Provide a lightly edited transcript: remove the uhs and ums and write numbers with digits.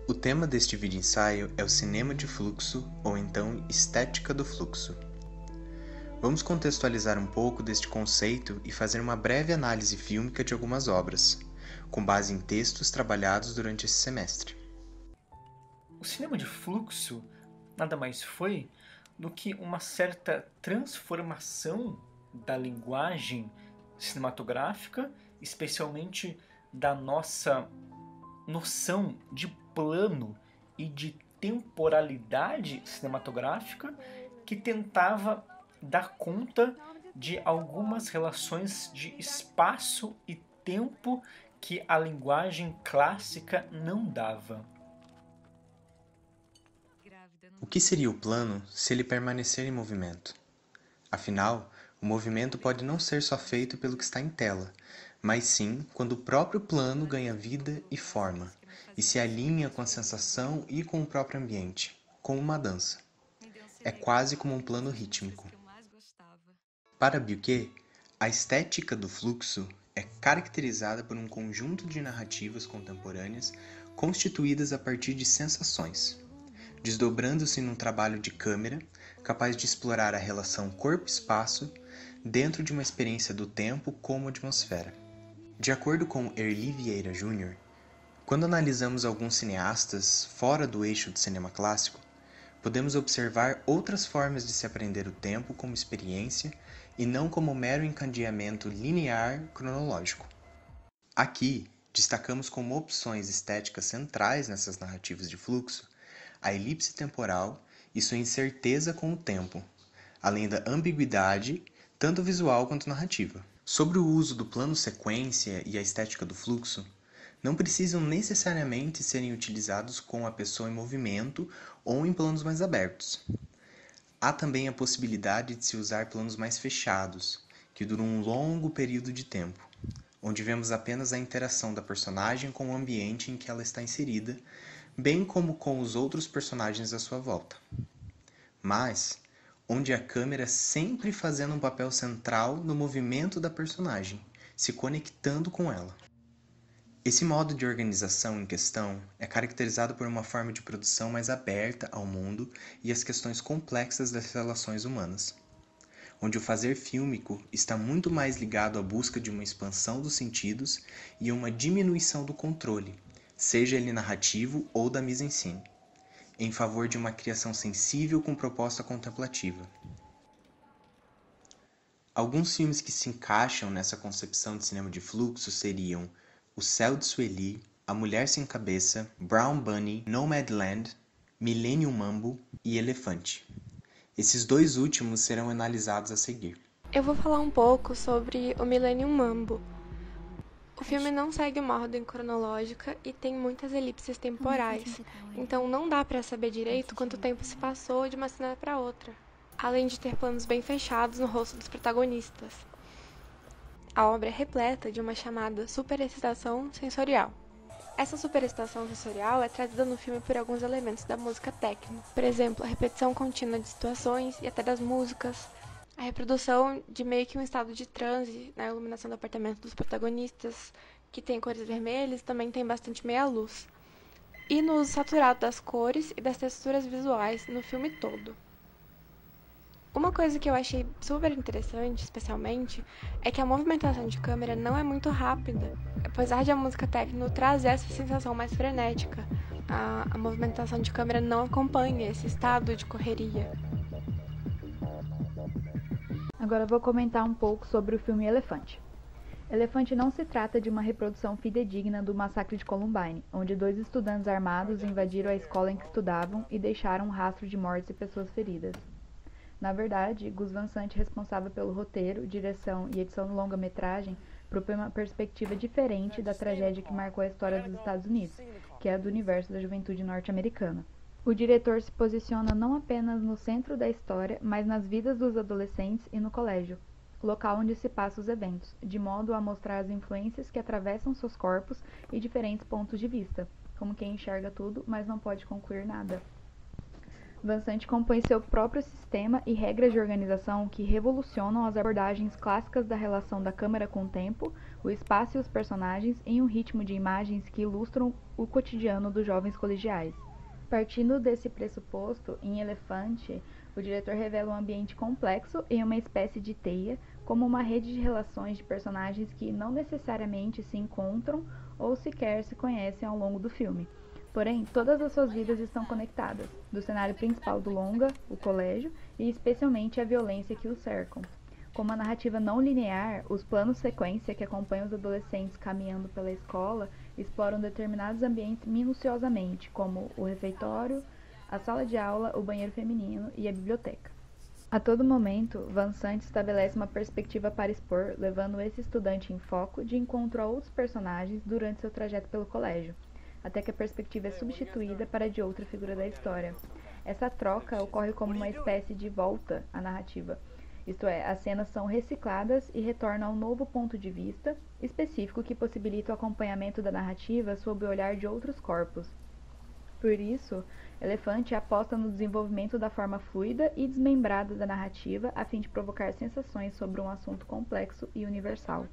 O tema deste vídeo-ensaio é o cinema de fluxo, ou então estética do fluxo. Vamos contextualizar um pouco deste conceito e fazer uma breve análise fílmica de algumas obras, com base em textos trabalhados durante esse semestre. O cinema de fluxo nada mais foi do que uma certa transformação da linguagem cinematográfica, especialmente da nossa noção de plano e de temporalidade cinematográfica, que tentava dar conta de algumas relações de espaço e tempo que a linguagem clássica não dava. O que seria o plano se ele permanecer em movimento? Afinal, o movimento pode não ser só feito pelo que está em tela, mas sim quando o próprio plano ganha vida e forma, e se alinha com a sensação e com o próprio ambiente, como uma dança. É quase como um plano rítmico. Para Buquet, a estética do fluxo é caracterizada por um conjunto de narrativas contemporâneas constituídas a partir de sensações, desdobrando-se num trabalho de câmera capaz de explorar a relação corpo-espaço dentro de uma experiência do tempo como atmosfera. De acordo com Erli Vieira Júnior, quando analisamos alguns cineastas fora do eixo do cinema clássico, podemos observar outras formas de se aprender o tempo como experiência e não como mero encadeamento linear cronológico. Aqui, destacamos como opções estéticas centrais nessas narrativas de fluxo a elipse temporal e sua incerteza com o tempo, além da ambiguidade, tanto visual quanto narrativa. Sobre o uso do plano sequência e a estética do fluxo, não precisam necessariamente serem utilizados com a pessoa em movimento ou em planos mais abertos. Há também a possibilidade de se usar planos mais fechados, que duram um longo período de tempo, onde vemos apenas a interação da personagem com o ambiente em que ela está inserida, bem como com os outros personagens à sua volta. Mas, onde a câmera sempre fazendo um papel central no movimento da personagem, se conectando com ela. Esse modo de organização em questão é caracterizado por uma forma de produção mais aberta ao mundo e às questões complexas das relações humanas, onde o fazer fílmico está muito mais ligado à busca de uma expansão dos sentidos e a uma diminuição do controle, seja ele narrativo ou da mise-en-scène, em favor de uma criação sensível com proposta contemplativa. Alguns filmes que se encaixam nessa concepção de cinema de fluxo seriam O Céu de Sueli, A Mulher Sem Cabeça, Brown Bunny, Nomadland, Millennium Mambo e Elefante. Esses dois últimos serão analisados a seguir. Eu vou falar um pouco sobre o Millennium Mambo. O filme não segue uma ordem cronológica e tem muitas elipses temporais, então não dá para saber direito quanto tempo se passou de uma cena para outra, além de ter planos bem fechados no rosto dos protagonistas. A obra é repleta de uma chamada superexcitação sensorial. Essa superexcitação sensorial é trazida no filme por alguns elementos da música techno, por exemplo, a repetição contínua de situações e até das músicas, a reprodução de meio que um estado de transe na iluminação do apartamento dos protagonistas, que tem cores vermelhas, também tem bastante meia-luz, e no uso saturado das cores e das texturas visuais no filme todo. Uma coisa que eu achei super interessante, especialmente, é que a movimentação de câmera não é muito rápida, apesar de a música techno trazer essa sensação mais frenética. A movimentação de câmera não acompanha esse estado de correria. Agora eu vou comentar um pouco sobre o filme Elefante. Elefante não se trata de uma reprodução fidedigna do massacre de Columbine, onde 2 estudantes armados invadiram a escola em que estudavam e deixaram um rastro de mortes e pessoas feridas. Na verdade, Gus Van Sant, responsável pelo roteiro, direção e edição do longa-metragem, propõe uma perspectiva diferente da tragédia que marcou a história dos Estados Unidos, que é a do universo da juventude norte-americana. O diretor se posiciona não apenas no centro da história, mas nas vidas dos adolescentes e no colégio, local onde se passam os eventos, de modo a mostrar as influências que atravessam seus corpos e diferentes pontos de vista, como quem enxerga tudo, mas não pode concluir nada. Van Sant compõe seu próprio sistema e regras de organização que revolucionam as abordagens clássicas da relação da câmera com o tempo, o espaço e os personagens em um ritmo de imagens que ilustram o cotidiano dos jovens colegiais. Partindo desse pressuposto, em Elefante, o diretor revela um ambiente complexo em uma espécie de teia, como uma rede de relações de personagens que não necessariamente se encontram ou sequer se conhecem ao longo do filme. Porém, todas as suas vidas estão conectadas, do cenário principal do longa, o colégio, e especialmente a violência que o cercam. Com uma narrativa não linear, os planos sequência que acompanham os adolescentes caminhando pela escola exploram determinados ambientes minuciosamente, como o refeitório, a sala de aula, o banheiro feminino e a biblioteca. A todo momento, Van Sant estabelece uma perspectiva para expor, levando esse estudante em foco de encontro a outros personagens durante seu trajeto pelo colégio, até que a perspectiva é substituída para a de outra figura da história. Essa troca ocorre como uma espécie de volta à narrativa, isto é, as cenas são recicladas e retornam a um novo ponto de vista específico que possibilita o acompanhamento da narrativa sob o olhar de outros corpos. Por isso, Elefante aposta no desenvolvimento da forma fluida e desmembrada da narrativa a fim de provocar sensações sobre um assunto complexo e universal.